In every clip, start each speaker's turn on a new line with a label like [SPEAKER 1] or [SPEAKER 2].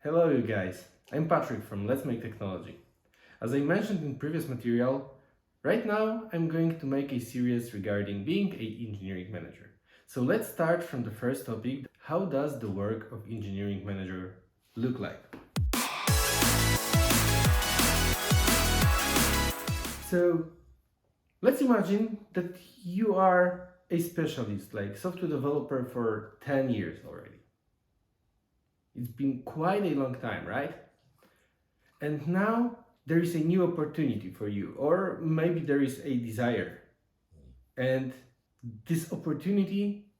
[SPEAKER 1] Hello you guys, I'm Patrick from Let's Make Technology. As I mentioned in previous material, right now I'm going to make a series regarding being an engineering manager. So let's start from the first topic. How does the work of engineering manager look like? So let's imagine that you are a specialist, like software developer for 10 years already. It's been quite a long time, right? And now there is a new opportunity for you, or maybe there is a desire. And this opportunity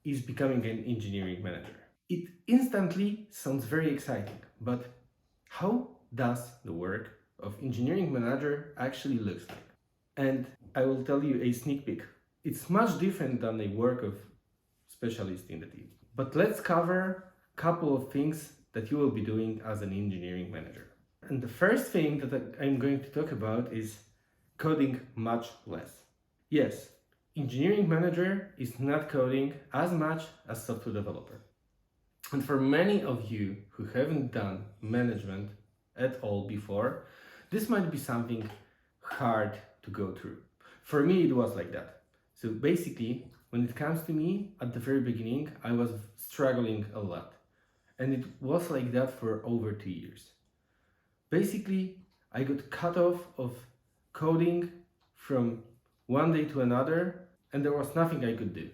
[SPEAKER 1] is becoming an engineering manager. It instantly sounds very exciting, but how does the work of engineering manager actually looks like? And I will tell you a sneak peek. It's much different than the work of specialist in the team. But let's cover a couple of things that you will be doing as an engineering manager. And the first thing that I'm going to talk about is coding much less. Yes, engineering manager is not coding as much as software developer. And for many of you who haven't done management at all before, this might be something hard to go through. For me, it was like that. So basically, when it comes to me, at the very beginning, I was struggling a lot. And it was like that for over 2 years. Basically, I got cut off of coding from one day to another, and there was nothing I could do.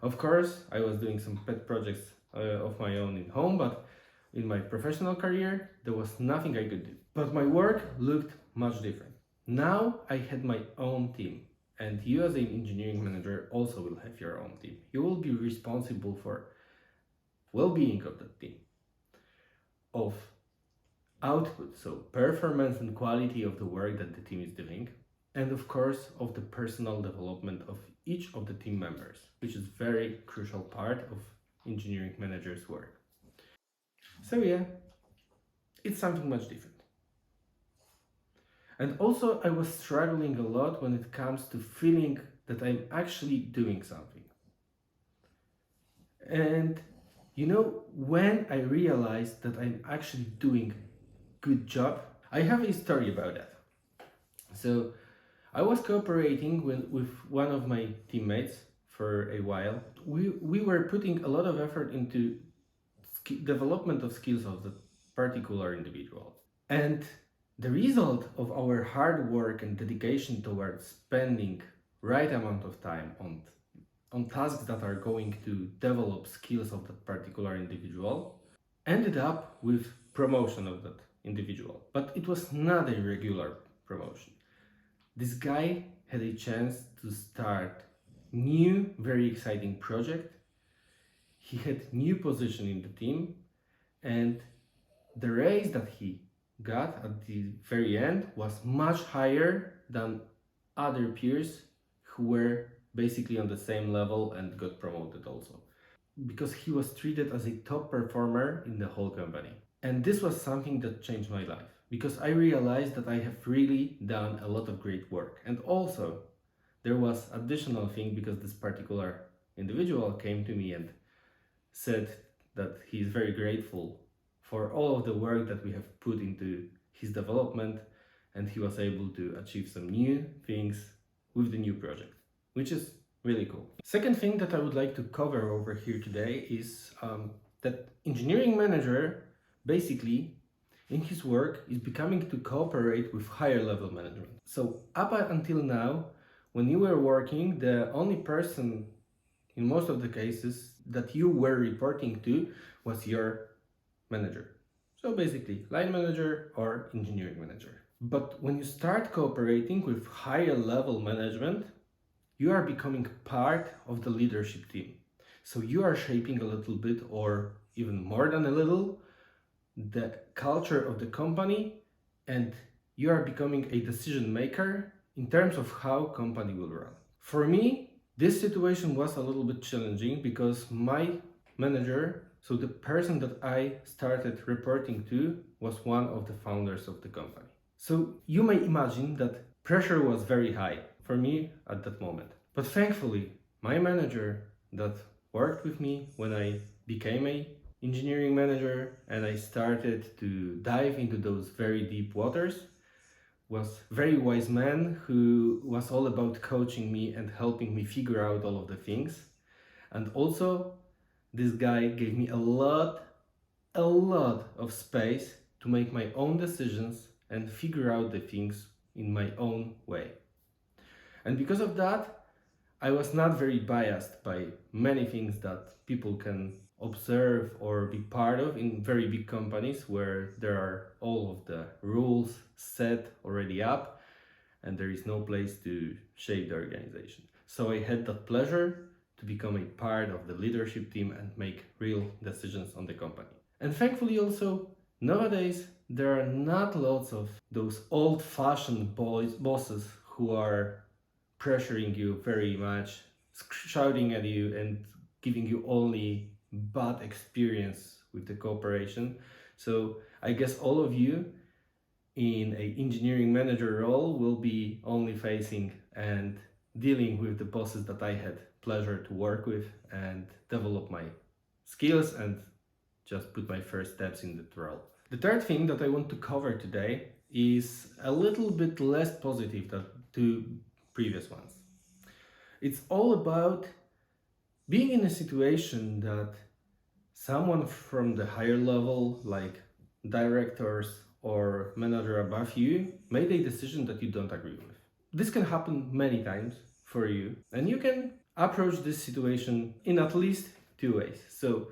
[SPEAKER 1] Of course, I was doing some pet projects of my own in home, but in my professional career, there was nothing I could do. But my work looked much different. Now I had my own team, and you as an engineering manager also will have your own team. You will be responsible for well-being of that team, of output, so performance and quality of the work that the team is doing, and of course of the personal development of each of the team members, which is very crucial part of engineering manager's work. So yeah, it's something much different. And also I was struggling a lot when it comes to feeling that I'm actually doing something. And when I realized that I'm actually doing good job, I have a story about that. So I was cooperating with one of my teammates for a while. We were putting a lot of effort into development of skills of the particular individual. And the result of our hard work and dedication towards spending right amount of time on tasks that are going to develop skills of that particular individual ended up with promotion of that individual. But it was not a regular promotion. This guy had a chance to start new, very exciting project. He had new position in the team, and the raise that he got at the very end was much higher than other peers who were basically on the same level and got promoted also, because he was treated as a top performer in the whole company. And this was something that changed my life, because I realized that I have really done a lot of great work. And also there was additional thing, because this particular individual came to me and said that he is very grateful for all of the work that we have put into his development, and he was able to achieve some new things with the new project, which is really cool. Second thing that I would like to cover over here today is that engineering manager basically in his work is becoming to cooperate with higher level management. So up until now, when you were working, the only person in most of the cases that you were reporting to was your manager. So basically line manager or engineering manager. But when you start cooperating with higher level management, you are becoming part of the leadership team. So you are shaping a little bit, or even more than a little, the culture of the company, and you are becoming a decision maker in terms of how company will run. For me, this situation was a little bit challenging, because my manager, so the person that I started reporting to, was one of the founders of the company. So you may imagine that pressure was very high for me at that moment. But thankfully, my manager that worked with me when I became a engineering manager and I started to dive into those very deep waters was a very wise man who was all about coaching me and helping me figure out all of the things. And also, this guy gave me a lot of space to make my own decisions and figure out the things in my own way. And because of that, I was not very biased by many things that people can observe or be part of in very big companies where there are all of the rules set already up and there is no place to shape the organization. So I had the pleasure to become a part of the leadership team and make real decisions on the company. And thankfully also, nowadays there are not lots of those old-fashioned bosses who are pressuring you very much, shouting at you and giving you only bad experience with the cooperation. So I guess all of you in a engineering manager role will be only facing and dealing with the bosses that I had pleasure to work with and develop my skills and just put my first steps in that role. The third thing that I want to cover today is a little bit less positive than two previous ones. It's all about being in a situation that someone from the higher level, like directors or manager above you, made a decision that you don't agree with. This can happen many times for you, and you can approach this situation in at least two ways. So,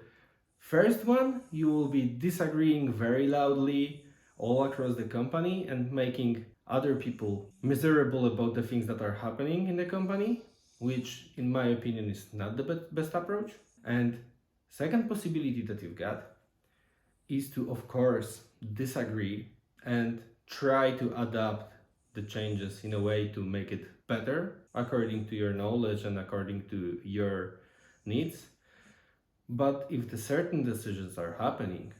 [SPEAKER 1] first one, you will be disagreeing very loudly all across the company and making other people miserable about the things that are happening in the company, which in my opinion is not the best approach. And second possibility that you've got is to, of course, disagree and try to adapt the changes in a way to make it better according to your knowledge and according to your needs. But if the certain decisions are happening,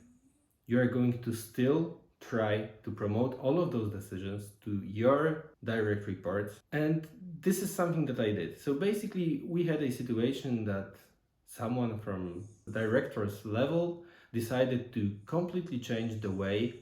[SPEAKER 1] you are going to still try to promote all of those decisions to your direct reports. And this is something that I did. So basically, we had a situation that someone from the director's level decided to completely change the way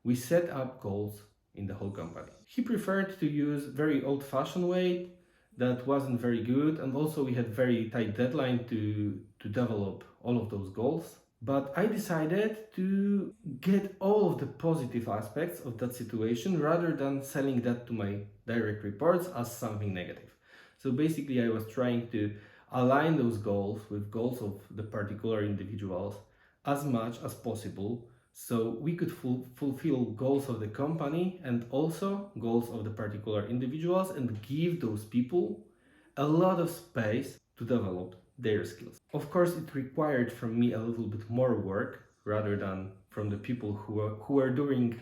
[SPEAKER 1] we set up goals in the whole company. He preferred to use very old-fashioned way that wasn't very good, and also we had very tight deadline to develop all of those goals. But I decided to get all of the positive aspects of that situation rather than selling that to my direct reports as something negative. So basically, I was trying to align those goals with goals of the particular individuals as much as possible so we could fulfill goals of the company and also goals of the particular individuals and give those people a lot of space to develop their skills. Of course, it required from me a little bit more work rather than from the people who are doing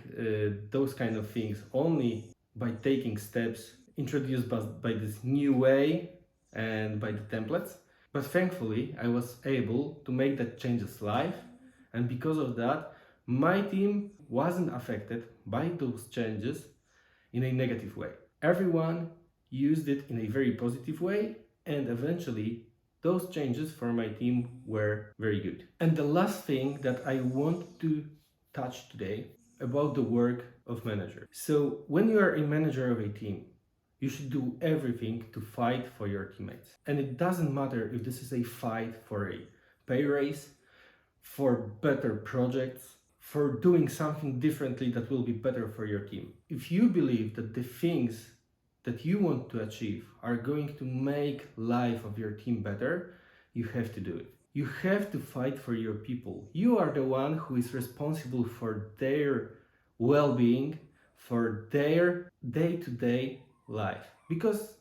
[SPEAKER 1] those kind of things only by taking steps introduced by this new way and by the templates. But thankfully, I was able to make that changes live, and because of that, my team wasn't affected by those changes in a negative way. Everyone used it in a very positive way, and eventually those changes for my team were very good. And the last thing that I want to touch today about the work of manager. So when you are a manager of a team, you should do everything to fight for your teammates. And it doesn't matter if this is a fight for a pay raise, for better projects, for doing something differently that will be better for your team. If you believe that the things that you want to achieve are going to make life of your team better, you have to do it. You have to fight for your people. You are the one who is responsible for their well-being, for their day-to-day life. Because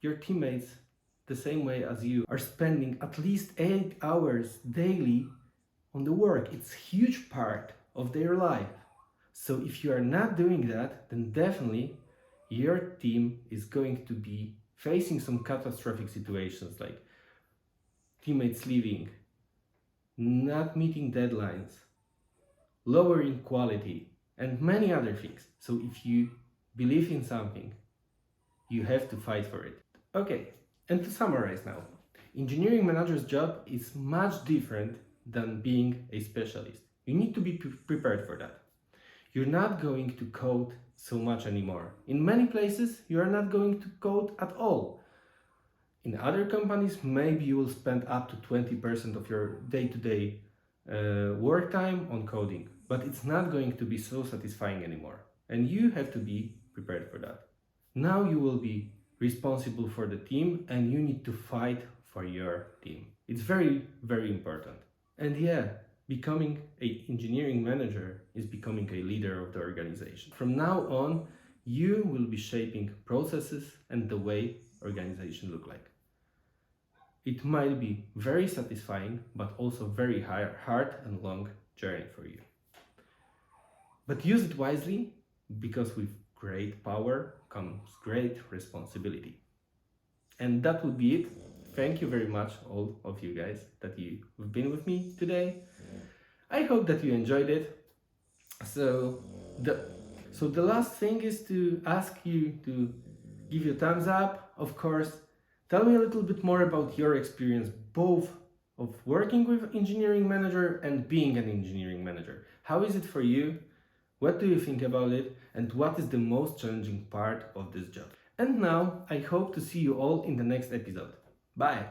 [SPEAKER 1] your teammates, the same way as you, are spending at least 8 hours daily on the work. It's a huge part of their life. So if you are not doing that, then definitely your team is going to be facing some catastrophic situations like teammates leaving, not meeting deadlines, lowering quality, and many other things. So if you believe in something, you have to fight for it. Okay, and to summarize now, engineering manager's job is much different than being a specialist. You need to be prepared for that. You're not going to code so much anymore. In many places, you are not going to code at all. In other companies, maybe you will spend up to 20% of your day-to-day work time on coding, but it's not going to be so satisfying anymore. And you have to be prepared for that. Now you will be responsible for the team and you need to fight for your team. It's very, very important. And yeah, becoming an engineering manager is becoming a leader of the organization. From now on, you will be shaping processes and the way organization look like. It might be very satisfying, but also very hard and long journey for you. But use it wisely, because with great power comes great responsibility. And that would be it. Thank you very much, all of you guys, that you've been with me today. I hope that you enjoyed it. So the last thing is to ask you to give you a thumbs up, of course. Tell me a little bit more about your experience, both of working with engineering manager and being an engineering manager. How is it for you? What do you think about it? And what is the most challenging part of this job? And now I hope to see you all in the next episode. Bye!